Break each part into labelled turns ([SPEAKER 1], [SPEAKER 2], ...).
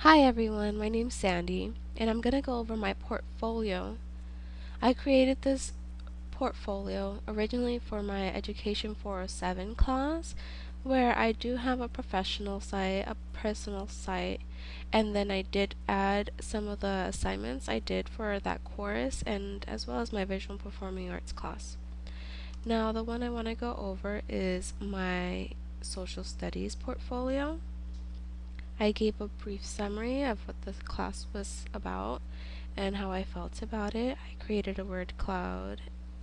[SPEAKER 1] Hi everyone, my name's Sandy, and I'm going to go over my portfolio. I created this portfolio originally for my Education 407 class, where I do have a professional site, a personal site, and then I did add some of the assignments I did for that course, and as well as my visual performing arts class. Now, the one I want to go over is my social studies portfolio. I gave a brief summary of what the class was about and how I felt about it. I created a word cloud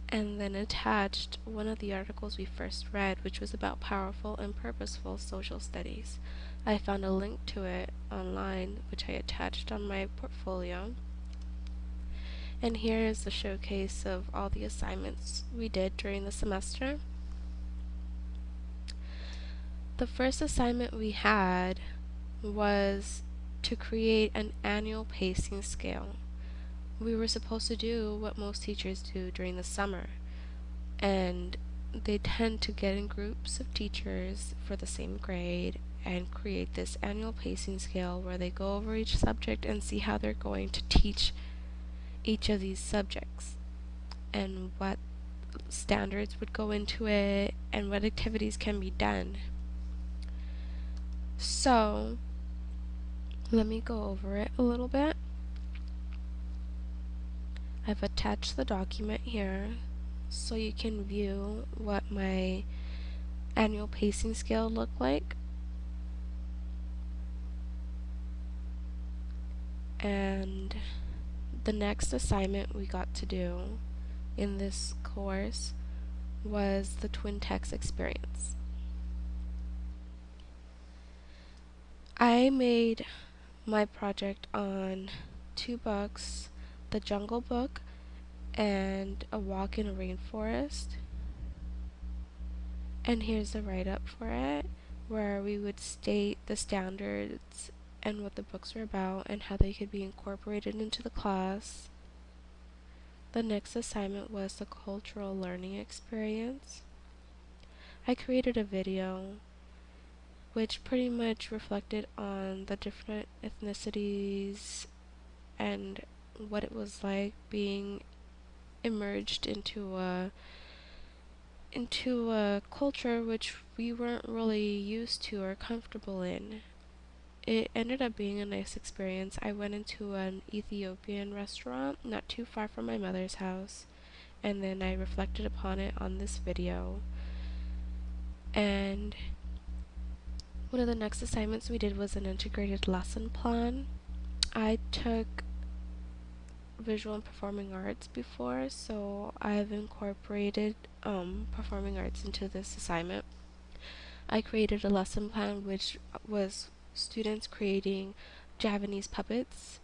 [SPEAKER 1] and then attached one of the articles we first read, which was about powerful and purposeful social studies. I found a link to it online, which I attached on my portfolio. And here is the showcase of all the assignments we did during the semester. The first assignment we had was to create an annual pacing scale. We were supposed to do what most teachers do during the summer, and they tend to get in groups of teachers for the same grade and create this annual pacing scale where they go over each subject and see how they're going to teach each of these subjects and what standards would go into it and what activities can be done. So let me go over it a little bit. I've attached the document here so you can view what my annual pacing scale looked like. And the next assignment we got to do in this course was the twin text experience. I made my project on two books, The Jungle Book and A Walk in a Rainforest. And here's the write-up for it, where we would state the standards and what the books were about and how they could be incorporated into the class. The next assignment was the cultural learning experience. I created a video which pretty much reflected on the different ethnicities and what it was like being emerged into a culture which we weren't really used to or comfortable in. It ended up being a nice experience. I went into an Ethiopian restaurant not too far from my mother's house, and then I reflected upon it on this video. And one of the next assignments we did was an integrated lesson plan. I took visual and performing arts before, so I've incorporated performing arts into this assignment. I created a lesson plan which was students creating Javanese puppets.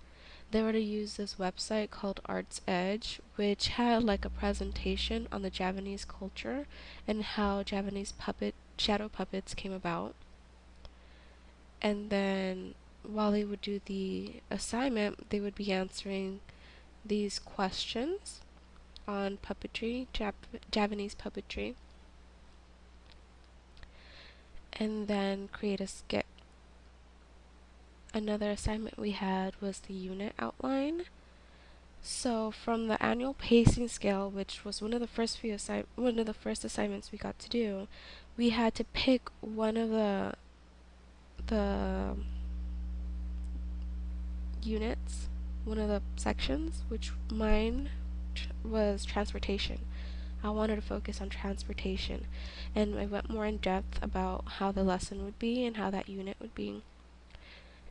[SPEAKER 1] They were to use this website called Arts Edge, which had like a presentation on the Javanese culture and how Javanese shadow puppets came about. And then while they would do the assignment, they would be answering these questions on puppetry, Javanese puppetry, and then create a skit. Another assignment we had was the unit outline. So from the annual pacing scale, which was one of the first assignments we got to do, we had to pick one of the units, one of the sections, which mine was transportation. I wanted to focus on transportation, and I went more in depth about how the lesson would be and how that unit would be,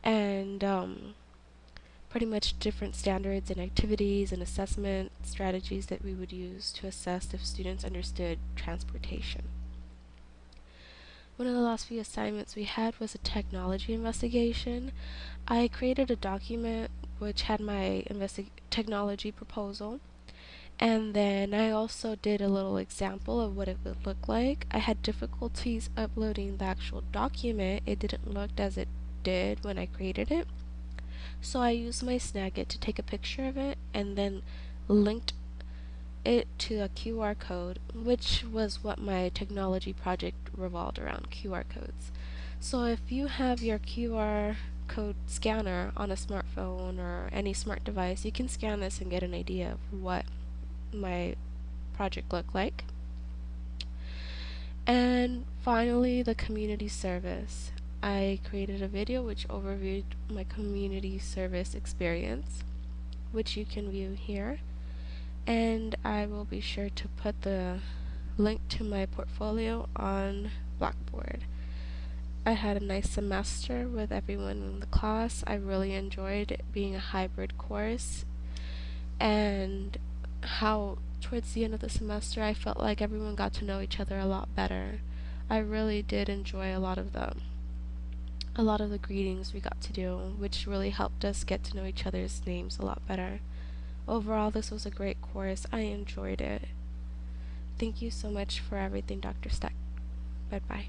[SPEAKER 1] and pretty much different standards and activities and assessment strategies that we would use to assess if students understood transportation. One of the last few assignments we had was a technology investigation. I created a document which had my technology proposal, and then I also did a little example of what it would look like. I had difficulties uploading the actual document. It didn't look as it did when I created it. So I used my Snagit to take a picture of it and then linked it to a QR code, which was what my technology project revolved around, QR codes. So if you have your QR barcode scanner on a smartphone or any smart device, you can scan this and get an idea of what my project looked like. And finally, the community service. I created a video which overviewed my community service experience, which you can view here. And I will be sure to put the link to my portfolio on Blackboard. I had a nice semester with everyone in the class. I really enjoyed it being a hybrid course, and how towards the end of the semester I felt like everyone got to know each other a lot better. I really did enjoy a lot of the greetings we got to do, which really helped us get to know each other's names a lot better. Overall, this was a great course. I enjoyed it. Thank you so much for everything, Dr. Steck. Bye-bye.